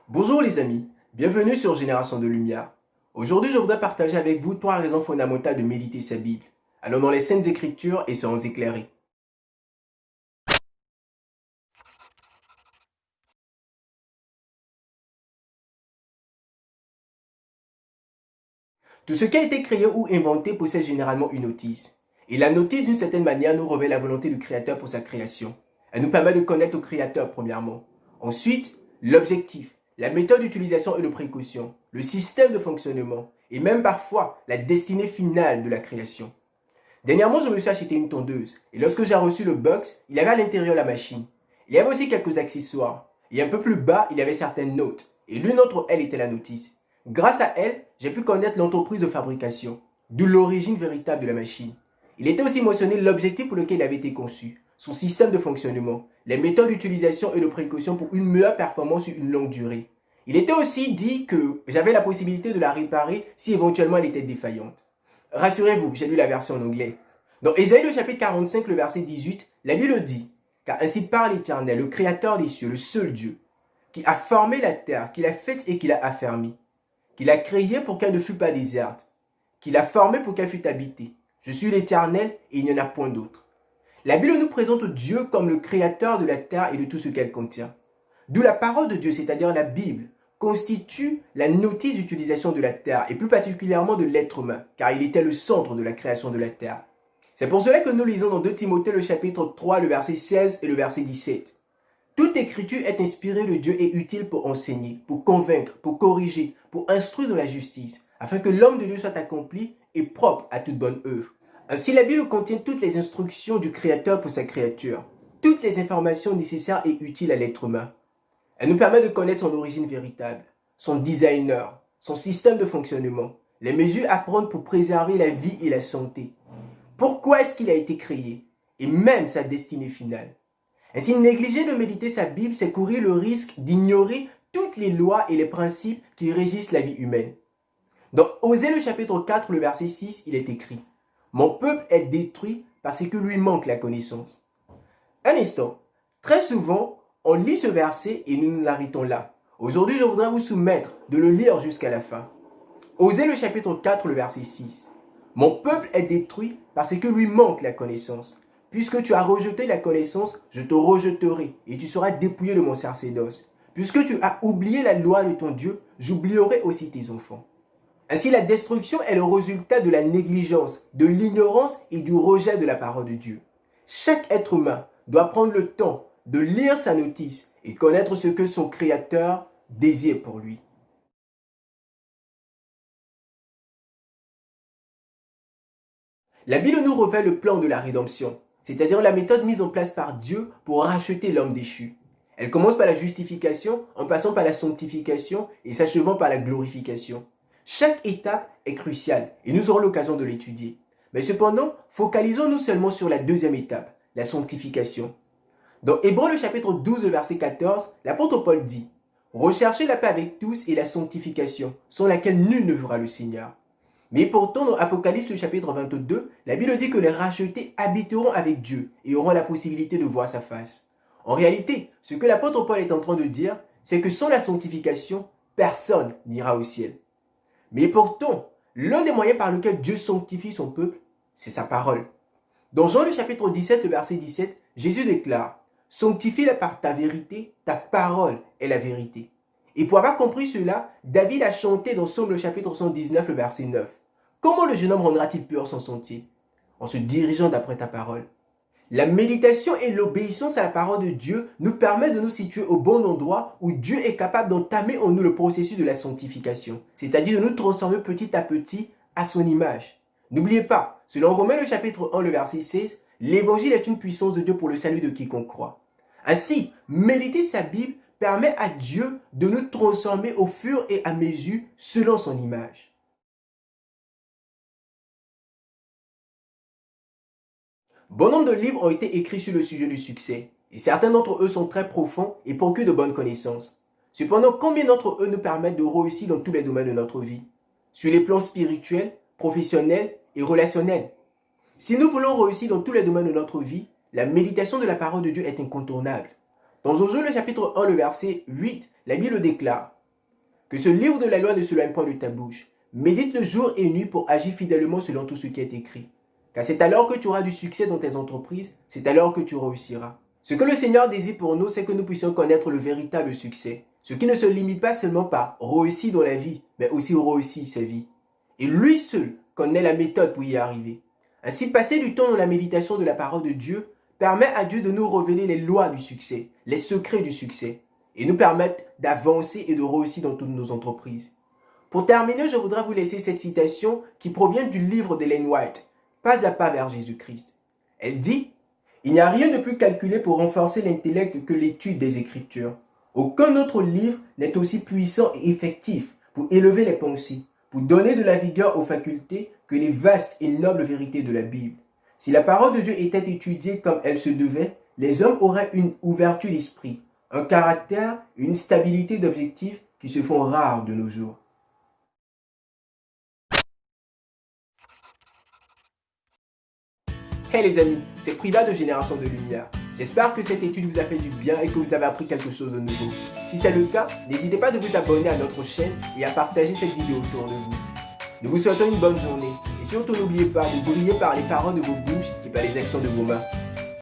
Bonjour les amis, bienvenue sur Génération de Lumière. Aujourd'hui, je voudrais partager avec vous 3 raisons fondamentales de méditer sa Bible. Allons dans les Saintes Écritures et serons éclairés. Tout ce qui a été créé ou inventé possède généralement une notice. Et la notice, d'une certaine manière, nous révèle la volonté du Créateur pour sa création. Elle nous permet de connaître au Créateur, premièrement. Ensuite, l'objectif, la méthode d'utilisation et de précaution, le système de fonctionnement, et même parfois la destinée finale de la création. Dernièrement, je me suis acheté une tondeuse, et lorsque j'ai reçu le box, il y avait à l'intérieur la machine. Il y avait aussi quelques accessoires, et un peu plus bas, il y avait certaines notes, et l'une d'entre elles était la notice. Grâce à elle, j'ai pu connaître l'entreprise de fabrication, d'où l'origine véritable de la machine. Il était aussi mentionné l'objectif pour lequel il avait été conçu, son système de fonctionnement, les méthodes d'utilisation et de précaution pour une meilleure performance sur une longue durée. Il était aussi dit que j'avais la possibilité de la réparer si éventuellement elle était défaillante. Rassurez-vous, j'ai lu la version en anglais. Dans Ésaïe le chapitre 45, le verset 18, la Bible dit: Car ainsi parle l'Éternel, le Créateur des cieux, le seul Dieu, qui a formé la terre, qui l'a faite et qui l'a affermie, qui l'a créée pour qu'elle ne fût pas déserte, qui l'a formée pour qu'elle fût habitée. Je suis l'Éternel et il n'y en a point d'autre. La Bible nous présente Dieu comme le Créateur de la terre et de tout ce qu'elle contient. D'où la parole de Dieu, c'est-à-dire la Bible, constitue la notice d'utilisation de la terre et plus particulièrement de l'être humain, car il était le centre de la création de la terre. C'est pour cela que nous lisons dans 2 Timothée le chapitre 3, le verset 16 et le verset 17. Toute écriture est inspirée de Dieu et utile pour enseigner, pour convaincre, pour corriger, pour instruire dans la justice, afin que l'homme de Dieu soit accompli et propre à toute bonne œuvre. Ainsi, la Bible contient toutes les instructions du Créateur pour sa créature, toutes les informations nécessaires et utiles à l'être humain. Elle nous permet de connaître son origine véritable, son designer, son système de fonctionnement, les mesures à prendre pour préserver la vie et la santé. Pourquoi est-ce qu'il a été créé? Et même sa destinée finale. Ainsi, négliger de méditer sa Bible, c'est courir le risque d'ignorer toutes les lois et les principes qui régissent la vie humaine. Dans Osée le chapitre 4, le verset 6, il est écrit: Mon peuple est détruit parce que lui manque la connaissance. Un instant, très souvent, on lit ce verset et nous nous arrêtons là. Aujourd'hui, je voudrais vous soumettre de le lire jusqu'à la fin. Osée le chapitre 4, le verset 6. Mon peuple est détruit parce que lui manque la connaissance. Puisque tu as rejeté la connaissance, je te rejeterai et tu seras dépouillé de mon sacerdoce. Puisque tu as oublié la loi de ton Dieu, j'oublierai aussi tes enfants. Ainsi, la destruction est le résultat de la négligence, de l'ignorance et du rejet de la parole de Dieu. Chaque être humain doit prendre le temps de lire sa notice et connaître ce que son Créateur désire pour lui. La Bible nous révèle le plan de la rédemption, c'est-à-dire la méthode mise en place par Dieu pour racheter l'homme déchu. Elle commence par la justification, en passant par la sanctification et s'achevant par la glorification. Chaque étape est cruciale et nous aurons l'occasion de l'étudier. Mais cependant, focalisons-nous seulement sur la deuxième étape, la sanctification. Dans Hébreux le chapitre 12, verset 14, l'apôtre Paul dit: Recherchez la paix avec tous et la sanctification, sans laquelle nul ne verra le Seigneur. Mais pourtant, dans Apocalypse le chapitre 22, la Bible dit que les rachetés habiteront avec Dieu et auront la possibilité de voir sa face. En réalité, ce que l'apôtre Paul est en train de dire, c'est que sans la sanctification, personne n'ira au ciel. Mais pourtant, l'un des moyens par lesquels Dieu sanctifie son peuple, c'est sa parole. Dans Jean le chapitre 17, le verset 17, Jésus déclare: Sanctifie-la par ta vérité, ta parole est la vérité. Et pour avoir compris cela, David a chanté dans Psaume le chapitre 119, le verset 9. Comment le jeune homme rendra-t-il pur son sentier? En se dirigeant d'après ta parole. La méditation et l'obéissance à la parole de Dieu nous permettent de nous situer au bon endroit où Dieu est capable d'entamer en nous le processus de la sanctification, c'est-à-dire de nous transformer petit à petit à son image. N'oubliez pas, selon Romains le chapitre 1, le verset 16, l'évangile est une puissance de Dieu pour le salut de quiconque croit. Ainsi, méditer sa Bible permet à Dieu de nous transformer au fur et à mesure selon son image. Bon nombre de livres ont été écrits sur le sujet du succès, et certains d'entre eux sont très profonds et procurent de bonnes connaissances. Cependant, combien d'entre eux nous permettent de réussir dans tous les domaines de notre vie, sur les plans spirituels, professionnels et relationnels? Si nous voulons réussir dans tous les domaines de notre vie, la méditation de la parole de Dieu est incontournable. Dans Josué le chapitre 1, le verset 8, la Bible déclare: Que ce livre de la loi ne s'éloigne point de ta bouche. Médite le jour et nuit pour agir fidèlement selon tout ce qui est écrit. Car c'est alors que tu auras du succès dans tes entreprises, c'est alors que tu réussiras. Ce que le Seigneur désire pour nous, c'est que nous puissions connaître le véritable succès. Ce qui ne se limite pas seulement par réussir dans la vie, mais aussi réussir sa vie. Et lui seul connaît la méthode pour y arriver. Ainsi, passer du temps dans la méditation de la parole de Dieu permet à Dieu de nous révéler les lois du succès, les secrets du succès, et nous permettre d'avancer et de réussir dans toutes nos entreprises. Pour terminer, je voudrais vous laisser cette citation qui provient du livre d'Ellen White, Pas à pas vers Jésus-Christ. Elle dit « Il n'y a rien de plus calculé pour renforcer l'intellect que l'étude des Écritures. Aucun autre livre n'est aussi puissant et effectif pour élever les pensées, pour donner de la vigueur aux facultés que les vastes et nobles vérités de la Bible. Si la parole de Dieu était étudiée comme elle se devait, les hommes auraient une ouverture d'esprit, un caractère et une stabilité d'objectifs qui se font rares de nos jours. » Hey les amis, c'est Priva de Génération de Lumière. J'espère que cette étude vous a fait du bien et que vous avez appris quelque chose de nouveau. Si c'est le cas, n'hésitez pas à vous abonner à notre chaîne et à partager cette vidéo autour de vous. Nous vous souhaitons une bonne journée et surtout n'oubliez pas de briller par les paroles de vos bouches et par les actions de vos mains.